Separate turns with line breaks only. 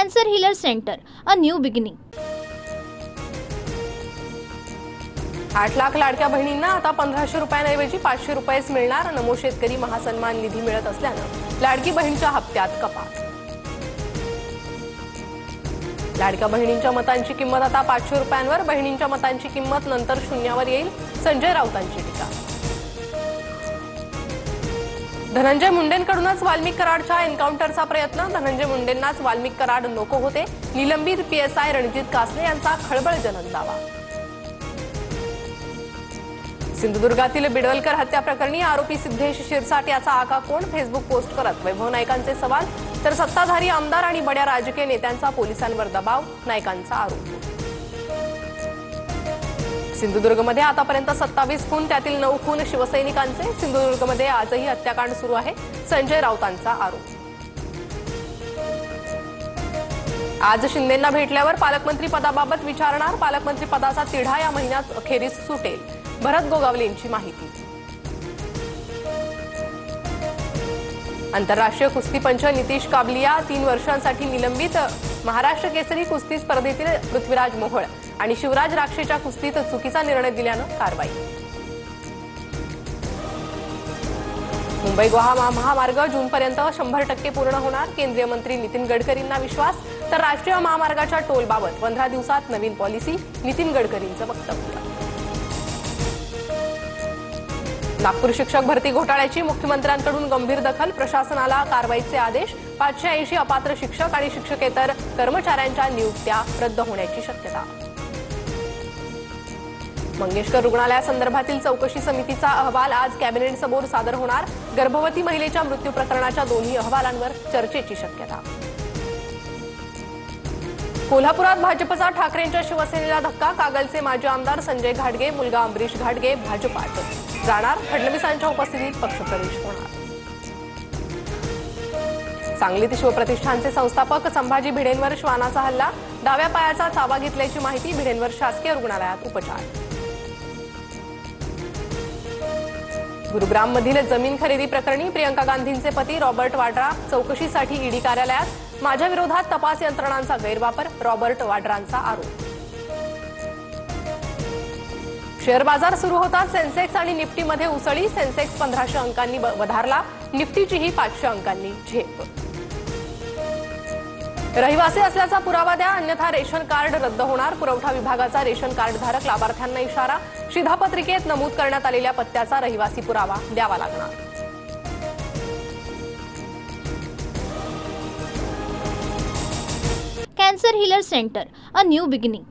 Cancer Healer Center, a new beginning.
8 lakh लाडक्या बहिणींना आता 1500 रुपयांऐवजी 500 रुपयेच मिळणार. नमो शेतकरी महासन्मान निधी मिळत असल्यानं लाडकी बहिणीच्या हप्त्यात कपात. लाडक्या बहिणींच्या मतांची किंमत आता 500 रुपयांवर. बहिणींच्या मतांची किंमत नंतर शून्यावर येईल. संजय राऊतांची टीका. धनंजय मुंडेंकडूनच वाल्मिक कराडच्या एन्काउंटरचा प्रयत्न. धनंजय मुंडेंनाच वाल्मिक कराड नको होते. निलंबित पीएसआय रणजित कासले यांचा खळबळजनक दावा. सिंधुदुर्गातील बिडवलकर हत्या प्रकरणी आरोपी सिद्धेश शिरसाट याचा आका कोण? फेसबुक पोस्ट करत वैभव नाईकांचे सवाल. तर सत्ताधारी आमदार आणि बड्या राजकीय नेत्यांचा पोलिसांवर दबाव. नाईकांचा आरोप. सिंधुदुर्गमध्ये आतापर्यंत 27 खून, त्यातील 9 खून शिवसैनिकांचे. सिंधुदुर्गमध्ये आजही हत्याकांड सुरू आहे. संजय राऊतांचा आरोप. आज शिंदेंना भेटल्यावर पालकमंत्री पदाबाबत विचारणार. पालकमंत्री पदाचा तिढा या महिन्यात अखेरीस सुटेल. भरत गोगावलेंची माहिती. आंतरराष्ट्रीय कुस्तीपंच नितीश काबलिया 3 वर्षांसाठी निलंबित. महाराष्ट्र केसरी कुस्ती स्पर्धेतील पृथ्वीराज मोहोळ आणि शिवराज राक्षेच्या कुस्तीत चुकीचा निर्णय दिल्यानं कारवाई. मुंबई गोवा महामार्ग जूनपर्यंत 100% पूर्ण होणार. केंद्रीय मंत्री नितीन गडकरींना विश्वास. तर राष्ट्रीय महामार्गाच्या टोलबाबत 15 दिवसात नवीन पॉलिसी. नितीन गडकरींचं वक्तव्य. नागपूर शिक्षक भरती घोटाळ्याची मुख्यमंत्र्यांकडून गंभीर दखल. प्रशासनाला कारवाईचे आदेश. 580 अपात्र शिक्षक आणि शिक्षकेतर कर्मचाऱ्यांच्या नियुक्त्या रद्द होण्याची शक्यता. मंगेशकर रुग्णालयासंदर्भातील चौकशी समितीचा अहवाल आज कॅबिनेटसमोर सादर होणार. गर्भवती महिलेच्या मृत्यू प्रकरणाच्या दोन्ही अहवालांवर चर्चेची शक्यता. कोल्हापुरात भाजपचा ठाकरेंच्या शिवसेनेला धक्का. कागलचे माजी आमदार संजय घाटगे, मुलगा अमरीश घाटगे भाजपात जाणार. फडणवीसांच्या उपस्थितीत पक्षप्रवेश होणार. सांगलीत शिवप्रतिष्ठानचे संस्थापक संभाजी भिडेंवर श्वानाचा हल्ला. डाव्या पायाचा चावा घेतल्याची माहिती. भिडेंवर शासकीय रुग्णालयात उपचार. गुरुग्राममधील जमीन खरेदी प्रकरणी प्रियंका गांधींचे पती रॉबर्ट वाड्रा चौकशीसाठी ईडी कार्यालयात. माझ्या विरोधात तपास यंत्रणांचा गैरवापर. रॉबर्ट वाड्रांचा आरोप. शेअर बाजार सुरू होताच सेन्सेक्स आणि निफ्टीमध्ये उसळी. सेन्सेक्स 1500 अंकांनी वधारला. निफ्टीचीही 500 अंकांनी झेप. रहिवासी असल्याचा पुरावा द्या, अन्यथा रेशन कार्ड रद्द होणार. पुरवठा विभागाचा रेशन कार्डधारक लाभार्थ्यांना इशारा. शिधापत्रिकेत नमूद करण्यात आलेल्या पत्त्याचा रहिवासी पुरावा द्यावा लागणार.
Cancer Healer Center, a new beginning.